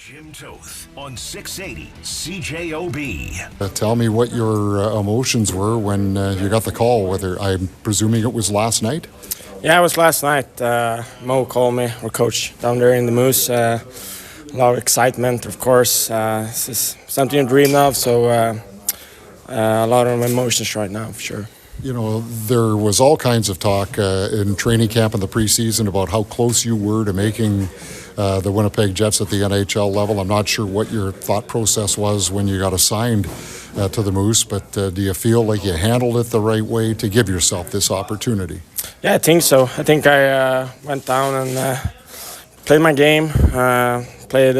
Jim Toth on 680 CJOB. Tell me what your emotions were when you got the call, whether I'm presuming it was last night? Yeah, it was last night. Mo called me, our coach down there in the Moose. A lot of excitement, of course. This is something you dream of, so a lot of emotions right now, for sure. You know, there was all kinds of talk in training camp in the preseason about how close you were to making the Winnipeg Jets at the NHL level. I'm not sure what your thought process was when you got assigned to the Moose, but do you feel like you handled it the right way to give yourself this opportunity? Yeah, I think so. I think I went down and played my game, played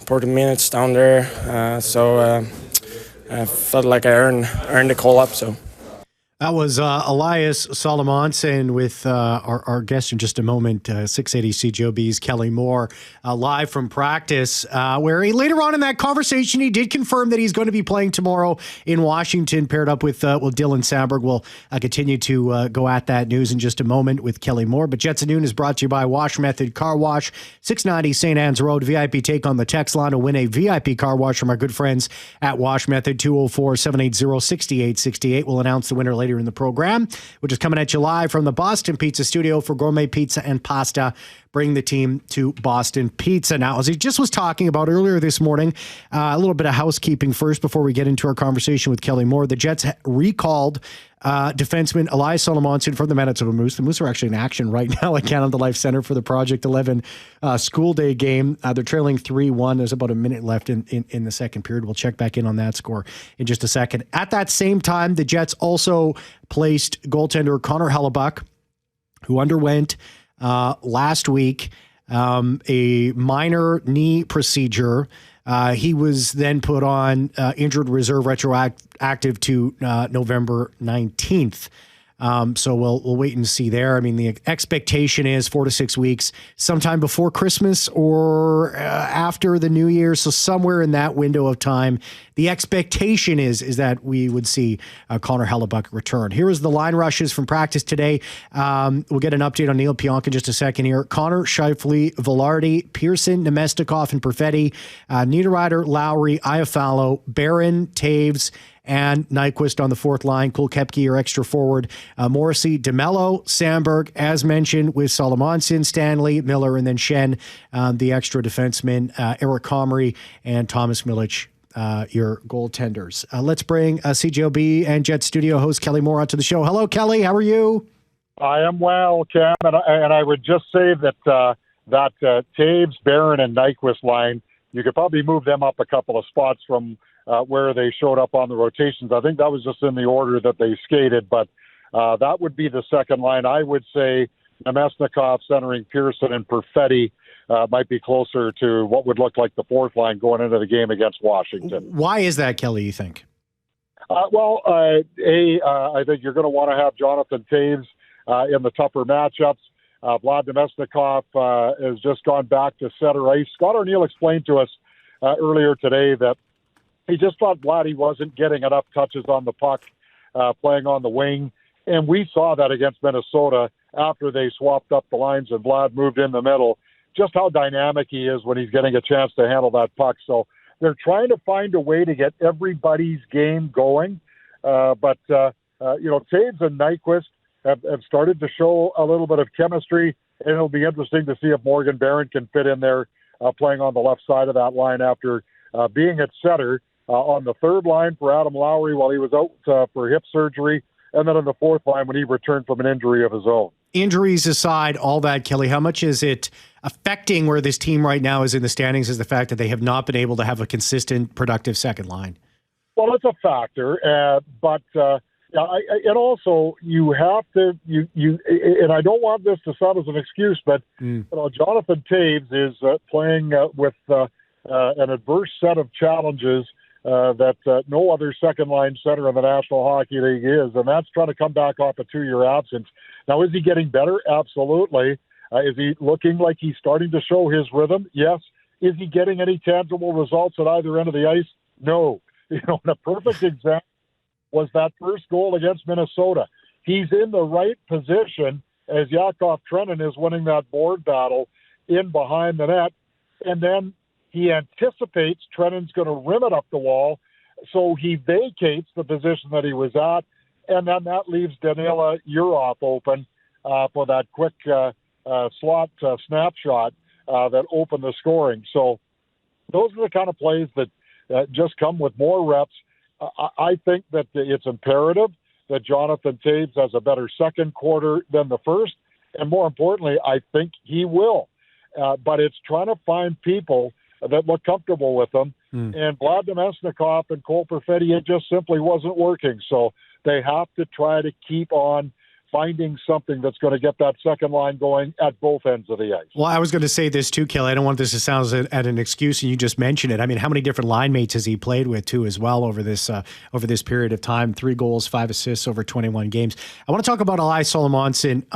important minutes down there, so I felt like I earned the call-up, so. That was Elias Salomonsson with our guest in just a moment, 680 CJOB's Kelly Moore, live from practice, where later on in that conversation, he did confirm that he's going to be playing tomorrow in Washington, paired up with Dylan Samberg. We'll continue to go at that news in just a moment with Kelly Moore. But Jets at Noon is brought to you by Wash Method Car Wash, 690 St. Anne's Road. VIP take on the text line to win a VIP car wash from our good friends at Wash Method, 204-780-6868. We'll announce the winner later in the program, which is coming at you live from the Boston Pizza Studio for gourmet pizza and pasta. Bring the team to Boston Pizza. Now, as he just was talking about earlier this morning, a little bit of housekeeping first before we get into our conversation with Kelly Moore. The Jets recalled defenseman Elias Salomonsson from the Manitoba Moose. The Moose are actually in action right now at Canada Life Center for the Project 11 school day game. They're trailing 3-1. There's about a minute left in the second period. We'll check back in on that score in just a second. At that same time, the Jets also placed goaltender Connor Hellebuyck, who underwent last week a minor knee procedure. He was then put on injured reserve retroactive to November 19th. So we'll wait and see there. I mean, the expectation is 4 to 6 weeks, sometime before Christmas or after the New Year. So somewhere in that window of time, the expectation is that we would see Connor Hellebuyck return. Here is the line rushes from practice today. We'll get an update on Neal Pionk in just a second here. Connor, Scheifele, Velarde, Pearson, Nemestikov, and Perfetti, Niederreiter, Lowry, Iafallo, Barron, Taves, and Nyquist on the fourth line. Kulkepke, your extra forward. Morrissey, DeMello, Samberg, as mentioned, with Salomonsson, Stanley, Miller, and then Shen, the extra defenseman, Eric Comrie, and Thomas Milic, your goaltenders. Let's bring CJOB and Jet studio host Kelly Moore onto the show. Hello, Kelly. How are you? I am well, Cam, and I would just say that Taves, Barron, and Nyquist line, you could probably move them up a couple of spots from where they showed up on the rotations. I think that was just in the order that they skated, but that would be the second line. I would say Nemestikov centering Pearson and Perfetti might be closer to what would look like the fourth line going into the game against Washington. Why is that, Kelly, you think? I think you're going to want to have Jonathan Taves in the tougher matchups. Vlad Nemestikov has just gone back to center ice. Scott Arniel explained to us earlier today that he just thought Vladdy wasn't getting enough touches on the puck, playing on the wing. And we saw that against Minnesota after they swapped up the lines and Vlad moved in the middle, just how dynamic he is when he's getting a chance to handle that puck. So they're trying to find a way to get everybody's game going. But Taves and Nyquist have started to show a little bit of chemistry, and it'll be interesting to see if Morgan Barron can fit in there playing on the left side of that line after being at center. On the third line for Adam Lowry while he was out for hip surgery, and then on the fourth line when he returned from an injury of his own. Injuries aside, all that, Kelly, how much is it affecting where this team right now is in the standings, is the fact that they have not been able to have a consistent, productive second line? Well, it's a factor, but and also you have to, and I don't want this to sound as an excuse, but Jonathan Taves is playing with an adverse set of challenges that no other second-line center in the National Hockey League is, and that's trying to come back off a 2-year absence. Now, is he getting better? Absolutely. Is he looking like he's starting to show his rhythm? Yes. Is he getting any tangible results at either end of the ice? No. A perfect example was that first goal against Minnesota. He's in the right position as Yakov Trenin is winning that board battle in behind the net, and then he anticipates Trennan's going to rim it up the wall, so he vacates the position that he was at, and then that leaves Danila Urov open for that quick slot snapshot that opened the scoring. So those are the kind of plays that just come with more reps. I think that it's imperative that Jonathan Toews has a better second quarter than the first, and more importantly, I think he will. But it's trying to find people that look comfortable with them. And Vlad Namestnikov and Cole Perfetti, it just simply wasn't working. So they have to try to keep on finding something that's going to get that second line going at both ends of the ice. Well, I was going to say this too, Kelly. I don't want this to sound at an excuse, and you just mentioned it. I mean, how many different line mates has he played with too as well over this period of time? 3 goals, 5 assists over 21 games. I want to talk about Elias Salomonsson.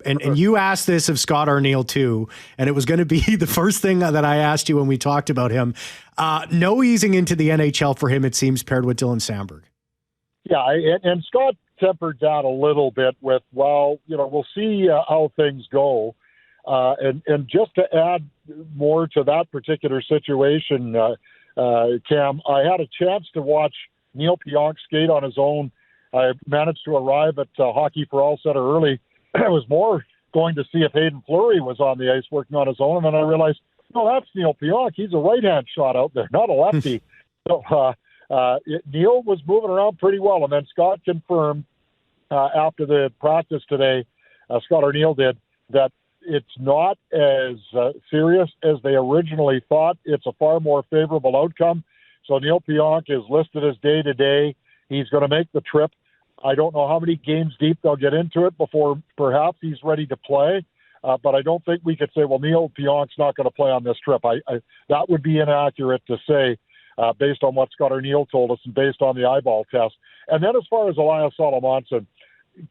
And you asked this of Scott Arniel too, and it was going to be the first thing that I asked you when we talked about him. No easing into the NHL for him, it seems, paired with Dylan Samberg. Yeah, and Scott tempered that a little bit with, well, we'll see how things go. And just to add more to that particular situation, Cam, I had a chance to watch Neal Pionk skate on his own. I managed to arrive at Hockey for All Center early. I was more going to see if Hayden Fleury was on the ice working on his own, and then I realized, no, that's Neal Pionk. He's a right-hand shot out there, not a lefty. So Neal was moving around pretty well, and then Scott confirmed after the practice today, Scott Arniel did, that it's not as serious as they originally thought. It's a far more favorable outcome. So Neal Pionk is listed as day-to-day. He's going to make the trip. I don't know how many games deep they'll get into it before perhaps he's ready to play. But I don't think we could say, well, Neal Pionk's not going to play on this trip. That would be inaccurate to say based on what Scott Arniel told us and based on the eyeball test. And then as far as Elias Salomonsson,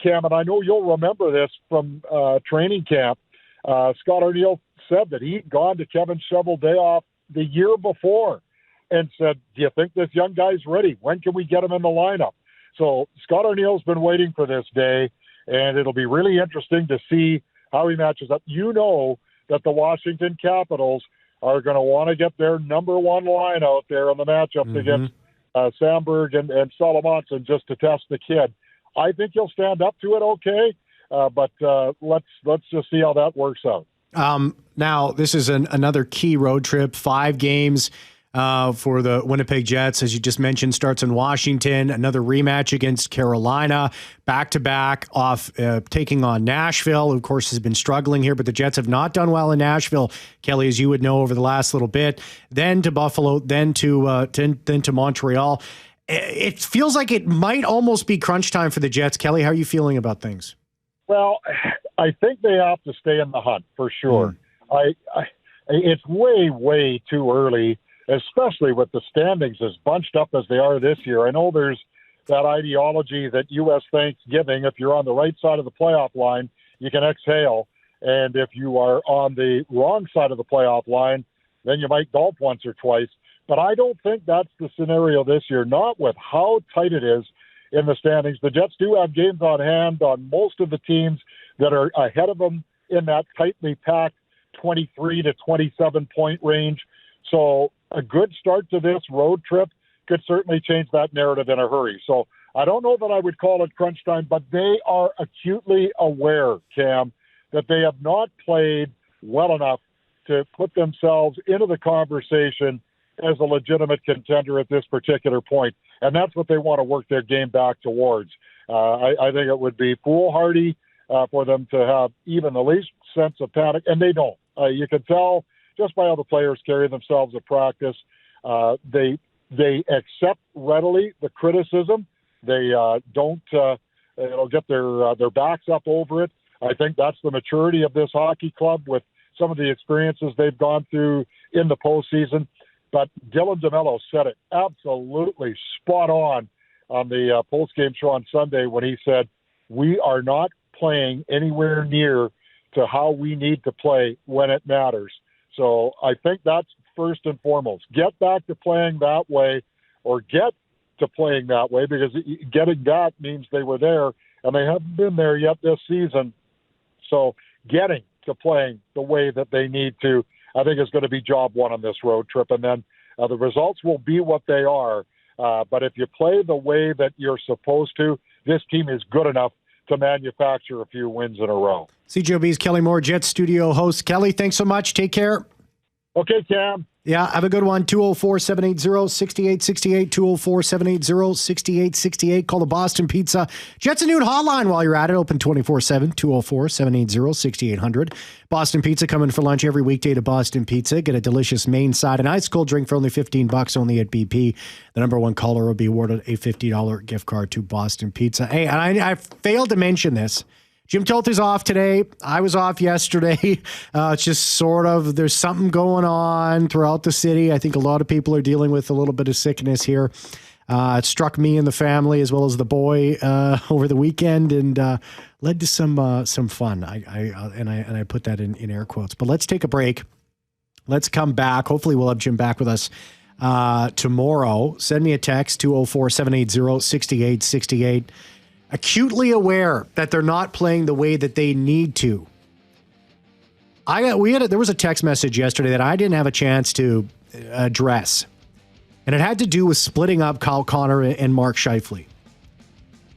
Cam, and I know you'll remember this from training camp, Scott Arniel said that he'd gone to Kevin Cheveldayoff the year before and said, do you think this young guy's ready? When can we get him in the lineup? So Scott Arniel's been waiting for this day, and it'll be really interesting to see how he matches up. You know that the Washington Capitals are going to want to get their number one line out there on the matchup against Samberg and Salomonsson just to test the kid. I think he'll stand up to it okay, but let's just see how that works out. Now, this is another key road trip, 5 games for the Winnipeg Jets, as you just mentioned, starts in Washington, another rematch against Carolina, back-to-back off taking on Nashville, who, of course, has been struggling here, but the Jets have not done well in Nashville, Kelly, as you would know, over the last little bit, then to Buffalo, then to Montreal. It feels like it might almost be crunch time for the Jets. Kelly, how are you feeling about things? Well, I think they have to stay in the hunt for sure. It's way, way too early, especially with the standings as bunched up as they are this year. I know there's that ideology that U.S. Thanksgiving, if you're on the right side of the playoff line, you can exhale. And if you are on the wrong side of the playoff line, then you might gulp once or twice. But I don't think that's the scenario this year, not with how tight it is in the standings. The Jets do have games on hand on most of the teams that are ahead of them in that tightly packed 23 to 27 point range. So a good start to this road trip could certainly change that narrative in a hurry. So I don't know that I would call it crunch time, but they are acutely aware, Cam, that they have not played well enough to put themselves into the conversation as a legitimate contender at this particular point. And that's what they want to work their game back towards. I think it would be foolhardy for them to have even the least sense of panic, and they don't. You can tell just by how the players carry themselves at practice. They accept readily the criticism. They don't get their backs up over it. I think that's the maturity of this hockey club with some of the experiences they've gone through in the postseason. But Dylan DeMello said it absolutely spot on the postgame show on Sunday when he said, we are not playing anywhere near to how we need to play when it matters. So I think that's first and foremost. Get back to playing that way, or get to playing that way, because getting that means they were there, and they haven't been there yet this season. So getting to playing the way that they need to I think is going to be job one on this road trip. And then the results will be what they are. But if you play the way that you're supposed to, this team is good enough to manufacture a few wins in a row. CJOB's Kelly Moore, Jets studio host. Kelly, thanks so much. Take care. Okay, Cam. Yeah, have a good one. 204-780-6868, 204-780-6868. Call the Boston Pizza Jets and Noon hotline while you're at it. Open 24/7, 204-780-6800. Boston Pizza coming for lunch every weekday to Boston Pizza. Get a delicious main side and ice cold drink for only $15 only at BP. The number one caller will be awarded a $50 gift card to Boston Pizza. Hey, and I failed to mention this. Jim Toth is off today. I was off yesterday. It's just sort of, there's something going on throughout the city. I think a lot of people are dealing with a little bit of sickness here. It struck me and the family as well as the boy over the weekend and led to some fun. I put that in air quotes. But let's take a break. Let's come back. Hopefully we'll have Jim back with us tomorrow. Send me a text, 204-780-6868. Acutely aware that they're not playing the way that they need to. There was a text message yesterday that I didn't have a chance to address, and it had to do with splitting up Kyle Connor and Mark Scheifele.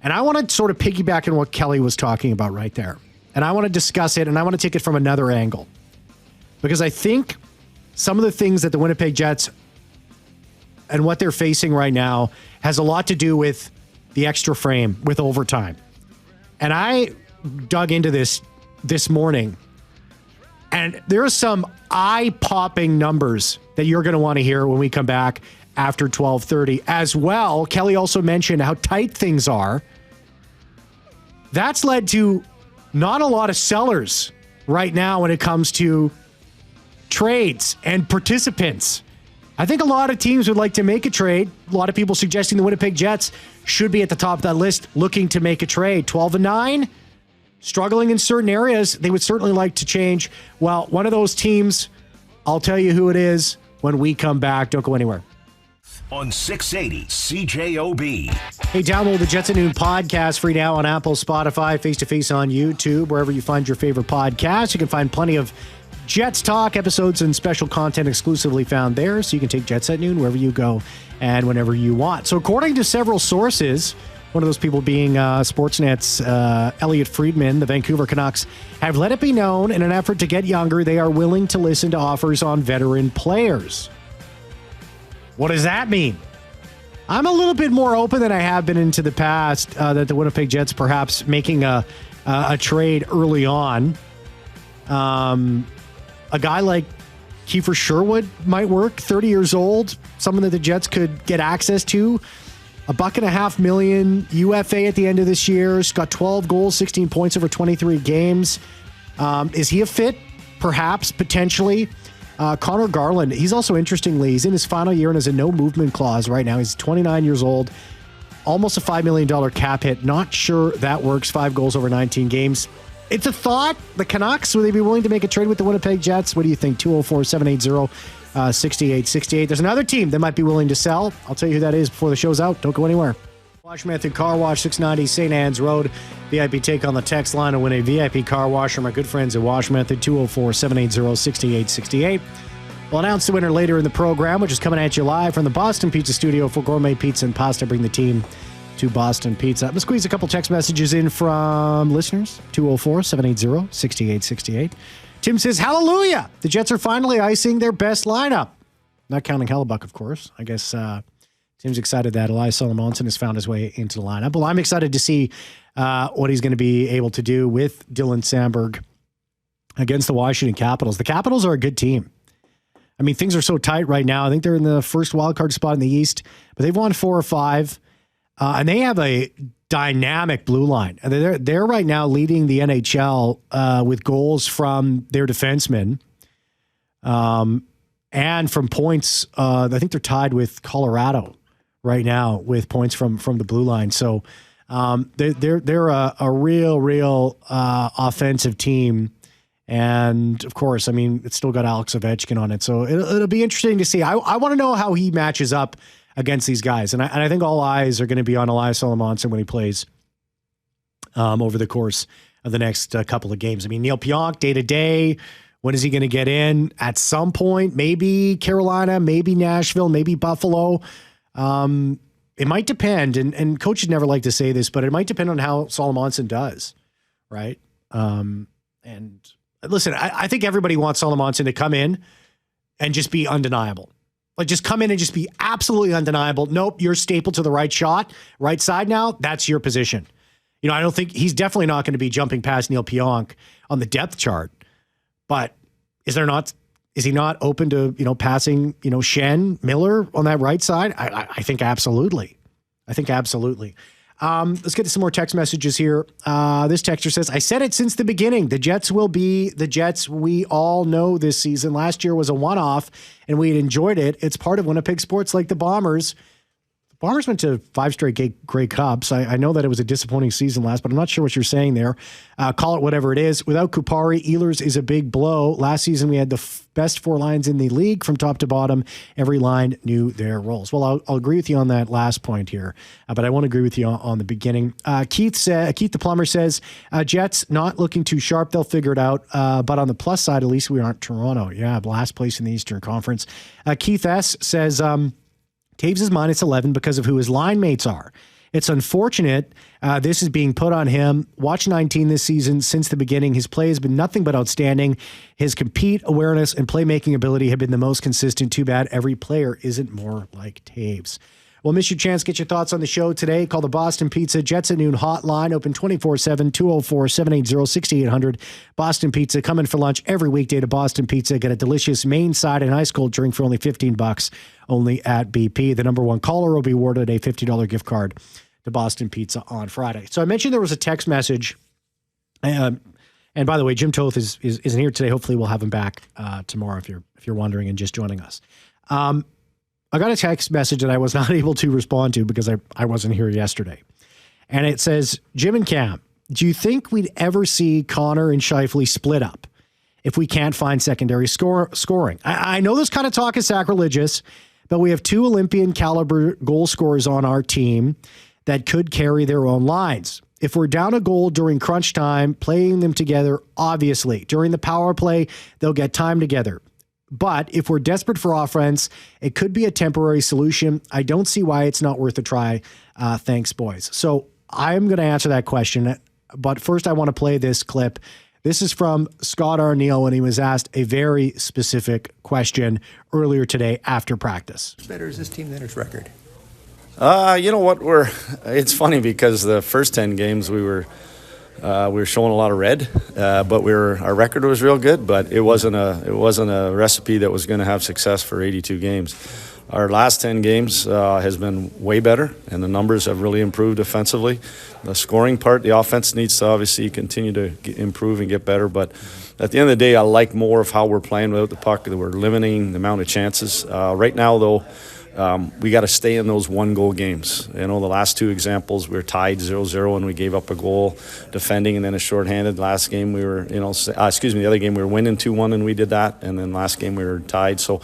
And I want to sort of piggyback on what Kelly was talking about right there, and I want to discuss it, and I want to take it from another angle, because I think some of the things that the Winnipeg Jets and what they're facing right now has a lot to do with the extra frame with overtime. And I dug into this morning, and there are some eye-popping numbers that you're going to want to hear when we come back after 12:30. As well, Kelly also mentioned how tight things are. That's led to not a lot of sellers right now when it comes to trades and participants. I think a lot of teams would like to make a trade. A lot of people suggesting the Winnipeg Jets should be at the top of that list looking to make a trade. 12-9, struggling in certain areas. They would certainly like to change. Well, one of those teams, I'll tell you who it is when we come back. Don't go anywhere. On 680 CJOB. Hey, download the Jets at Noon podcast free now on Apple, Spotify, face-to-face on YouTube, wherever you find your favorite podcast. You can find plenty of Jets Talk episodes and special content exclusively found there, so you can take Jets at Noon wherever you go and whenever you want. So according to several sources, one of those people being Sportsnet's Elliot Friedman, the Vancouver Canucks have let it be known in an effort to get younger, they are willing to listen to offers on veteran players. What does that mean? I'm a little bit more open than I have been into the past that the Winnipeg Jets perhaps making a trade early on. A guy like Kiefer Sherwood might work, 30 years old, someone that the Jets could get access to. $1.5 million UFA at the end of this year. He's got 12 goals, 16 points over 23 games. Is he a fit? Perhaps, potentially. Connor Garland, he's also interestingly, he's in his final year and has a no movement clause right now. He's 29 years old, almost a $5 million cap hit. Not sure that works. 5 goals over 19 games. It's a thought. The Canucks, would they be willing to make a trade with the Winnipeg Jets? What do you think? 204-780-6868. There's another team that might be willing to sell. I'll tell you who that is before the show's out. Don't go anywhere. Wash Method Car Wash, 690 St. Anne's Road. VIP take on the text line and win a VIP car wash from our good friends at Wash Method, 204-780-6868. We'll announce the winner later in the program, which is coming at you live from the Boston Pizza Studio for gourmet pizza and pasta. Bring the team to Boston Pizza. I'm going to squeeze a couple text messages in from listeners. 204-780-6868. Tim says, hallelujah! The Jets are finally icing their best lineup. Not counting Hellebuck, of course. I guess Tim's excited that Elias Salomonsson has found his way into the lineup. Well, I'm excited to see what he's going to be able to do with Dylan Samberg against the Washington Capitals. The Capitals are a good team. I mean, things are so tight right now. I think they're in the first wildcard spot in the East, but they've won 4 or 5. And they have a dynamic blue line. They're right now leading the NHL with goals from their defensemen and from points. I think they're tied with Colorado right now with points from the blue line. So they're a real offensive team. And of course, I mean, it's still got Alex Ovechkin on it. So it'll be interesting to see. I want to know how he matches up against these guys. And I think all eyes are going to be on Elias Salomonsson when he plays over the course of the next couple of games. I mean, Neal Pionk day-to-day When is he going to get in? At some point, maybe Carolina, maybe Nashville, maybe Buffalo. It might depend, and coaches never like to say this, but it might depend on how Salomonsson does, right? And listen, I think everybody wants Salomonsson to come in and just be undeniable. Like, just come in and just be absolutely undeniable. Nope, you're stapled to the right shot, right side now. That's your position. I don't think he's definitely not going to be jumping past Neal Pionk on the depth chart. But is he not open to, passing, Shen, Miller on that right side? I think absolutely. Let's get to some more text messages here. This texter says, I said it since the beginning. The Jets will be the Jets we all know this season. Last year was a one-off, and we had enjoyed it. It's part of Winnipeg sports like the Bombers. The Bombers went to 5 straight Grey Cups. I know that it was a disappointing season last, but I'm not sure what you're saying there. Call it whatever it is. Without Kupari, Ehlers is a big blow. Last season, we had the best 4 lines in the league from top to bottom. Every line knew their roles. Well, I'll agree with you on that last point here, but I won't agree with you on the beginning. Keith the plumber says, Jets not looking too sharp. They'll figure it out. But on the plus side, at least we aren't Toronto. Yeah, last place in the Eastern Conference. Keith S. says, Taves is minus 11 because of who his line mates are. It's unfortunate this is being put on him. Watch 19 this season. Since the beginning, his play has been nothing but outstanding. His compete awareness and playmaking ability have been the most consistent. Too bad every player isn't more like Taves. We'll miss your chance. Get your thoughts on the show today. Call the Boston Pizza Jets at Noon hotline. Open 24/7, 204-780-6800. Boston Pizza. Come in for lunch every weekday to Boston Pizza. Get a delicious main side and ice cold drink for only $15 only at BP. The number one caller will be awarded a $50 gift card to Boston Pizza on Friday. So I mentioned there was a text message. And by the way, Jim Toth isn't here today. Hopefully we'll have him back tomorrow if you're wondering and just joining us. I got a text message that I was not able to respond to because I wasn't here yesterday. And it says, Jim and Cam, do you think we'd ever see Connor and Scheifele split up if we can't find secondary scoring? I know this kind of talk is sacrilegious, but we have 2 Olympian caliber goal scorers on our team that could carry their own lines. If we're down a goal during crunch time, playing them together, obviously. During the power play, they'll get time together. But if we're desperate for offense, it could be a temporary solution. I don't see why it's not worth a try. Thanks, boys. So I'm going to answer that question. But first, I want to play this clip. This is from Scott Arniel when he was asked a very specific question earlier today after practice. Better is this team than its record? You know what? It's funny because the first 10 games we were showing a lot of red, but our record was real good, but it wasn't a recipe that was going to have success for 82 games. Our last 10 games has been way better, and the numbers have really improved offensively. The scoring part, the offense needs to obviously continue to improve and get better, but at the end of the day, I like more of how we're playing without the puck. We're limiting the amount of chances. Right now, though, we got to stay in those 1-goal games. The last 2 examples, we were tied 0-0 and we gave up a goal defending and then a shorthanded. Last game we were, the other game we were winning 2-1 and we did that. And then last game we were tied. So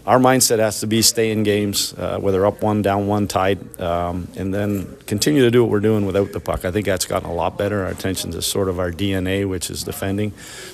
our mindset has to be stay in games, whether up 1, down 1, tied, and then continue to do what we're doing without the puck. I think that's gotten a lot better. Our attention to sort of our DNA, which is defending,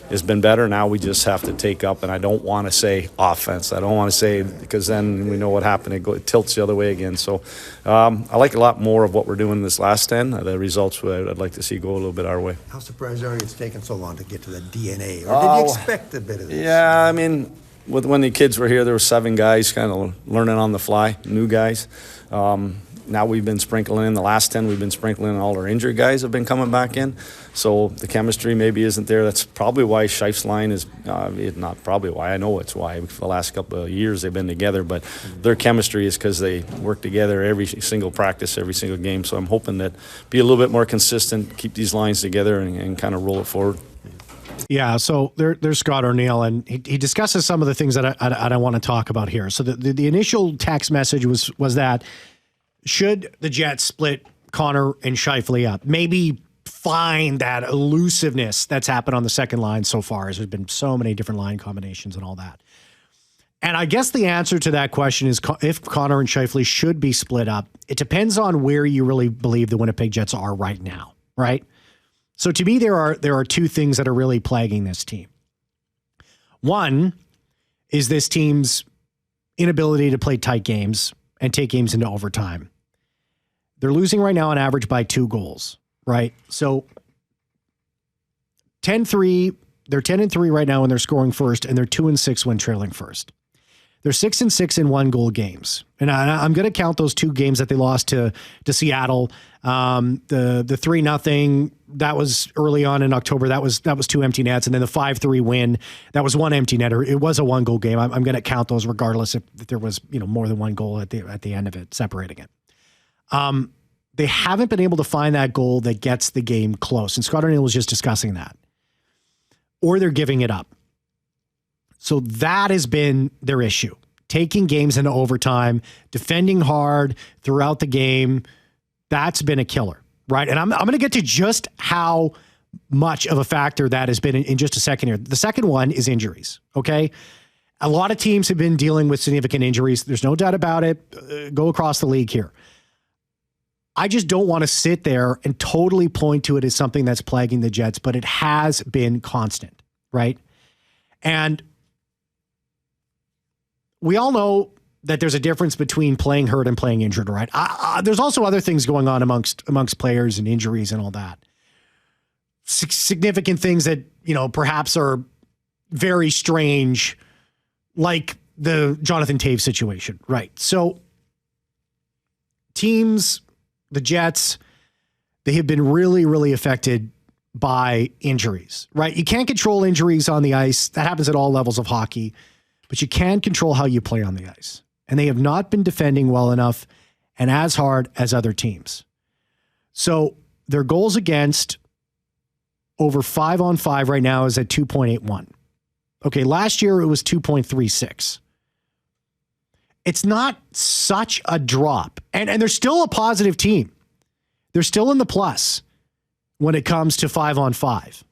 has been better. Now we just have to take up, and I don't want to say offense. I don't want to say, because then we know what happened. It tilts the other way again. So I like a lot more of what we're doing this last 10. The results I'd like to see go a little bit our way. How surprised are you it's taken so long to get to the DNA? Or did you expect a bit of this? Yeah, I mean, when the kids were here, there were 7 guys kind of learning on the fly, new guys. Now we've been sprinkling in the last 10. We've been sprinkling in all our injured guys have been coming back in. So the chemistry maybe isn't there. That's probably why Scheifele's line is not probably why. I know it's why. For the last couple of years they've been together, but their chemistry is because they work together every single practice, every single game. So I'm hoping that be a little bit more consistent, keep these lines together, and kind of roll it forward. Yeah, so there's Scott Arniel, and he discusses some of the things that I want to talk about here. So the initial text message was that should the Jets split Connor and Scheifele up, maybe find that elusiveness that's happened on the second line so far, as there's been so many different line combinations and all that. And I guess the answer to that question is if Connor and Scheifele should be split up. It depends on where you really believe the Winnipeg Jets are right now, right? So to me, there are 2 things that are really plaguing this team. One is this team's inability to play tight games and take games into overtime. They're losing right now on average by 2 goals, right? So 10-3, they're 10-3 right now when they're scoring first, and they're 2-6 when trailing first. They're 6-6 in 1-goal games. And I'm going to count those 2 games that they lost to Seattle. The 3-0, that was early on in October. That was 2 empty nets. And then the 5-3 win, that was 1 empty netter. It was a 1-goal game. I'm going to count those regardless if there was, more than 1 goal at the end of it, separating it. They haven't been able to find that goal that gets the game close. And Scott Arniel was just discussing that. Or they're giving it up. So that has been their issue. Taking games into overtime, defending hard throughout the game. That's been a killer, right? And I'm going to get to just how much of a factor that has been in just a second here. The second one is injuries, okay? A lot of teams have been dealing with significant injuries. There's no doubt about it. Go across the league here. I just don't want to sit there and totally point to it as something that's plaguing the Jets, but it has been constant, right? And we all know that there's a difference between playing hurt and playing injured, right? There's also other things going on amongst players and injuries and all that. Significant things that, perhaps are very strange, like the Jonathan Toews situation, right? So teams, the Jets, they have been really, really affected by injuries, right? You can't control injuries on the ice. That happens at all levels of hockey. But you can control how you play on the ice. And they have not been defending well enough and as hard as other teams. So their goals against over 5-on-5 right now is at 2.81. Okay, last year it was 2.36. It's not such a drop. And they're still a positive team. They're still in the plus when it comes to 5-on-5,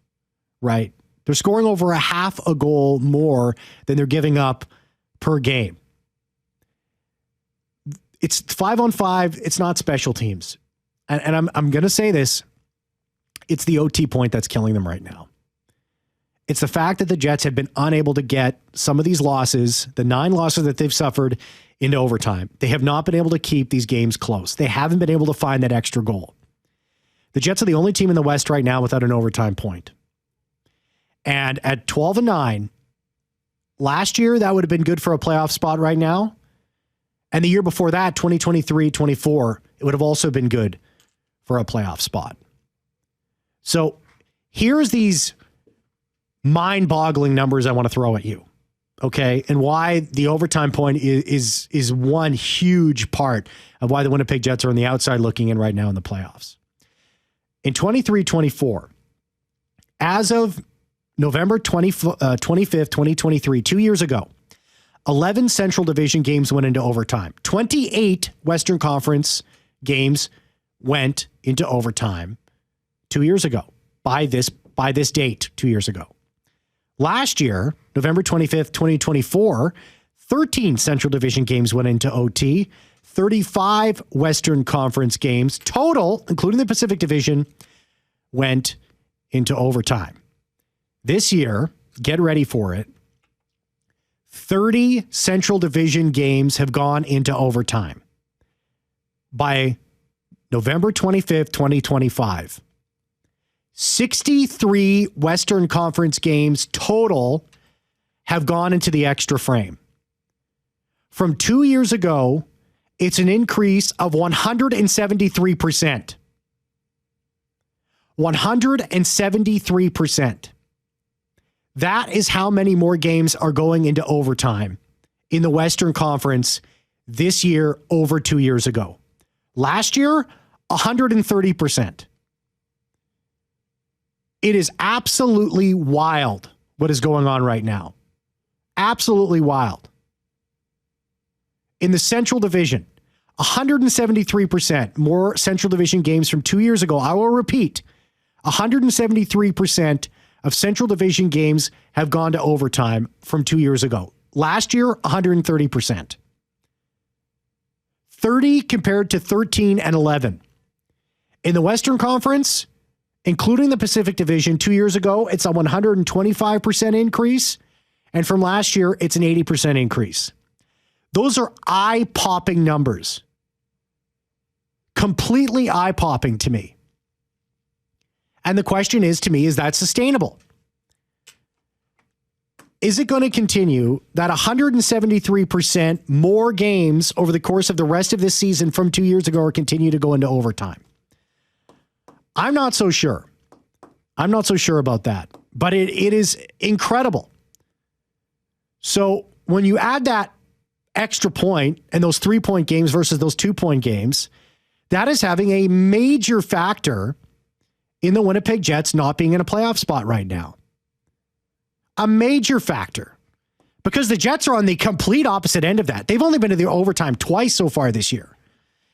right? They're scoring over a half a goal more than they're giving up per game. It's 5-on-5. It's not special teams. And I'm going to say this. It's the OT point that's killing them right now. It's the fact that the Jets have been unable to get some of these losses, the 9 losses that they've suffered, into overtime. They have not been able to keep these games close. They haven't been able to find that extra goal. The Jets are the only team in the West right now without an overtime point. And at 12-9, last year, that would have been good for a playoff spot right now. And the year before that, 2023-24, it would have also been good for a playoff spot. So here's these mind-boggling numbers I want to throw at you, okay? And why the overtime point is one huge part of why the Winnipeg Jets are on the outside looking in right now in the playoffs. In 23-24, as of November 25th, 2023, 2 years ago, 11 Central Division games went into overtime. 28 Western Conference games went into overtime 2 years ago by this date 2 years ago. Last year, November 25th, 2024, 13 Central Division games went into OT. 35 Western Conference games total, including the Pacific Division, went into overtime. This year, get ready for it, 30 Central Division games have gone into overtime by November 25th, 2025. 63 Western Conference games total have gone into the extra frame. From 2 years ago, it's an increase of 173%. 173%. That is how many more games are going into overtime in the Western Conference this year over 2 years ago. Last year, 130%. It is absolutely wild what is going on right now. Absolutely wild. In the Central Division, 173% more Central Division games from 2 years ago. I will repeat, 173% of Central Division games have gone to overtime from 2 years ago. Last year, 130%. 30 compared to 13 and 11. In the Western Conference, including the Pacific Division 2 years ago, it's a 125% increase. And from last year, it's an 80% increase. Those are eye-popping numbers. Completely eye-popping to me. And the question is, to me, is that sustainable? Is it going to continue that 173% more games over the course of the rest of this season from 2 years ago or continue to go into overtime? I'm not so sure. I'm not so sure about that. But it is incredible. So when you add that extra point and those 3-point games versus those 2-point games, that is having a major factor in the Winnipeg Jets not being in a playoff spot right now. A major factor. Because the Jets are on the complete opposite end of that. They've only been to the overtime twice so far this year.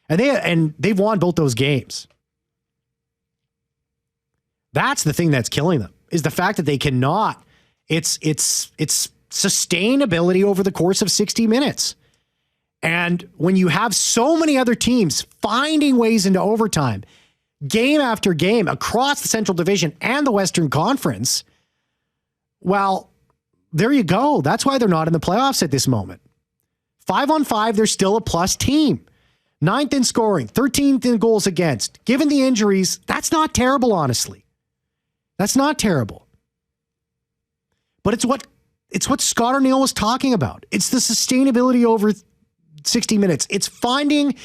And they've won both those games. That's the thing that's killing them, is the fact that they cannot. It's sustainability over the course of 60 minutes. And when you have so many other teams finding ways into overtime, game after game across the Central Division and the Western Conference, well, there you go. That's why they're not in the playoffs at this moment. 5-on-5, they're still a plus team. 9th in scoring, 13th in goals against. Given the injuries, that's not terrible, honestly. That's not terrible. But it's what Scott Arniel was talking about. It's the sustainability over 60 minutes. It's finding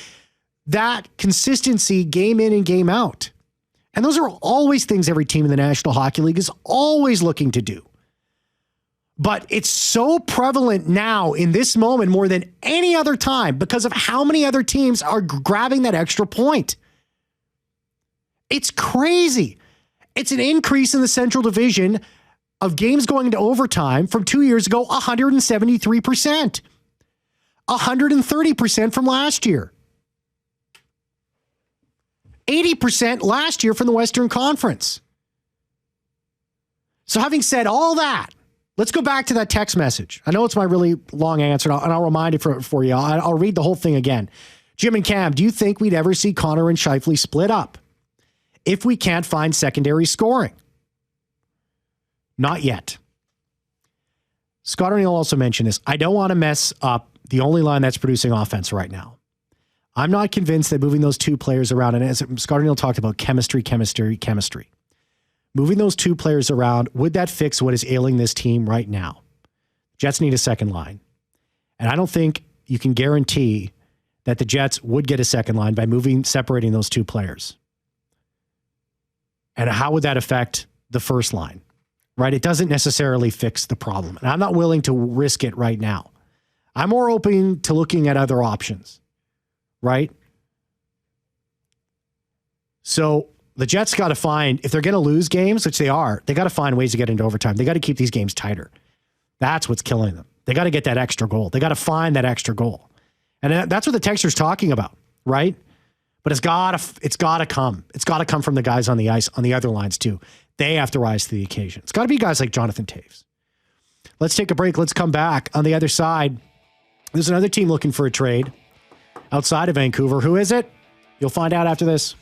that consistency game in and game out. And those are always things every team in the National Hockey League is always looking to do. But it's so prevalent now in this moment more than any other time because of how many other teams are grabbing that extra point. It's crazy. It's an increase in the Central Division of games going into overtime from 2 years ago, 173%. 130% from last year. 80% last year from the Western Conference. So having said all that, let's go back to that text message. I know it's my really long answer, and I'll remind it for you. I'll read the whole thing again. Jim and Cam, do you think we'd ever see Connor and Scheifele split up if we can't find secondary scoring? Not yet. Scott Arniel also mentioned this. I don't want to mess up the only line that's producing offense right now. I'm not convinced that moving those two players around, and as Scott Arniel talked about chemistry. Moving those two players around, would that fix what is ailing this team right now? Jets need a second line. And I don't think you can guarantee that the Jets would get a second line by separating those two players. And how would that affect the first line? Right? It doesn't necessarily fix the problem. And I'm not willing to risk it right now. I'm more open to looking at other options. Right? So the Jets got to find, if they're going to lose games, which they are, they got to find ways to get into overtime. They got to keep these games tighter. That's what's killing them. They got to get that extra goal. They got to find that extra goal. And that's what the texter's talking about, right? But it's got to come. It's got to come from the guys on the ice, on the other lines too. They have to rise to the occasion. It's got to be guys like Jonathan Toews. Let's take a break. Let's come back. On the other side, there's another team looking for a trade outside of Vancouver. Who is it? You'll find out after this.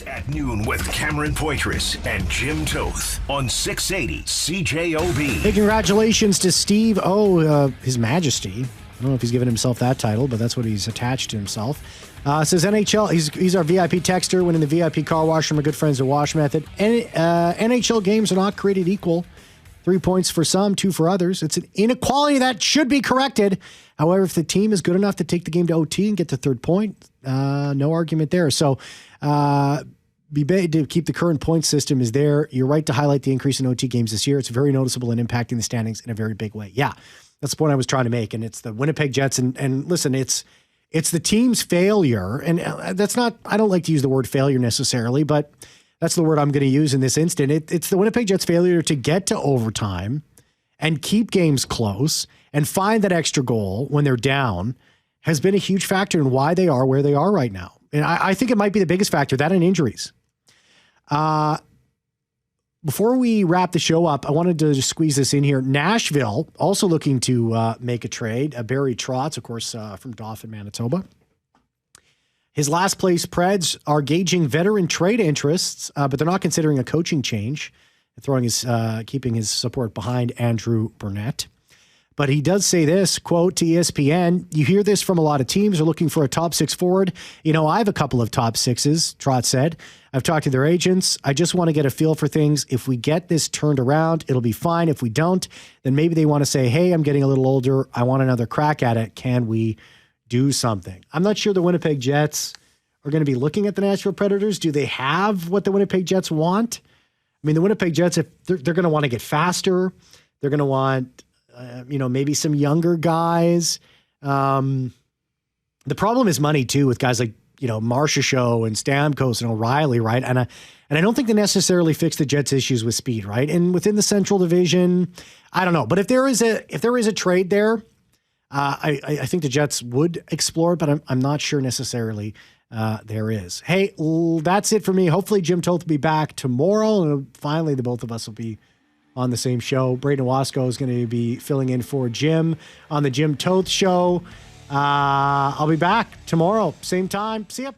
At noon with Cameron Poitras and Jim Toth on 680 CJOB. Hey, congratulations to Steve His Majesty. I don't know if he's given himself that title, but that's what he's attached to himself. Says NHL, he's our VIP texter, winning the VIP car wash from our good friends at Wash Method. NHL games are not created equal. 3 points for some, 2 for others. It's an inequality that should be corrected. However, if the team is good enough to take the game to OT and get the third point, no argument there. So, be big to keep the current point system is there. You're right to highlight the increase in OT games this year. It's very noticeable and impacting the standings in a very big way. Yeah, that's the point I was trying to make. And it's the Winnipeg Jets. And listen, it's the team's failure. And that's not, I don't like to use the word failure necessarily, but that's the word I'm going to use in this instant. It's the Winnipeg Jets' failure to get to overtime and keep games close and find that extra goal when they're down has been a huge factor in why they are where they are right now. And I think it might be the biggest factor, that and injuries. Before we wrap the show up, I wanted to just squeeze this in here. Nashville also looking to make a trade. Barry Trotz, of course, from Dauphin, Manitoba. His last place Preds are gauging veteran trade interests, but they're not considering a coaching change, keeping his support behind Andrew Burnett. But he does say this, quote, to ESPN, you hear this from a lot of teams are looking for a top 6 forward. I have a couple of top 6s, Trotz said. I've talked to their agents. I just want to get a feel for things. If we get this turned around, it'll be fine. If we don't, then maybe they want to say, hey, I'm getting a little older. I want another crack at it. Can we do something? I'm not sure the Winnipeg Jets are going to be looking at the Nashville Predators. Do they have what the Winnipeg Jets want? I mean, the Winnipeg Jets, if they're going to want to get faster, they're going to want maybe some younger guys. The problem is money too, with guys like, Marcia Show and Stamkos and O'Reilly, right? And I don't think they necessarily fix the Jets' issues with speed, right? And within the Central Division, I don't know. But if there is a trade there, I think the Jets would explore it, but I'm not sure necessarily there is. Hey, that's it for me. Hopefully Jim Toth will be back tomorrow, and finally the both of us will be on the same show. Braden Wasco is going to be filling in for Jim on the Jim Toth Show. I'll be back tomorrow, same time. See ya.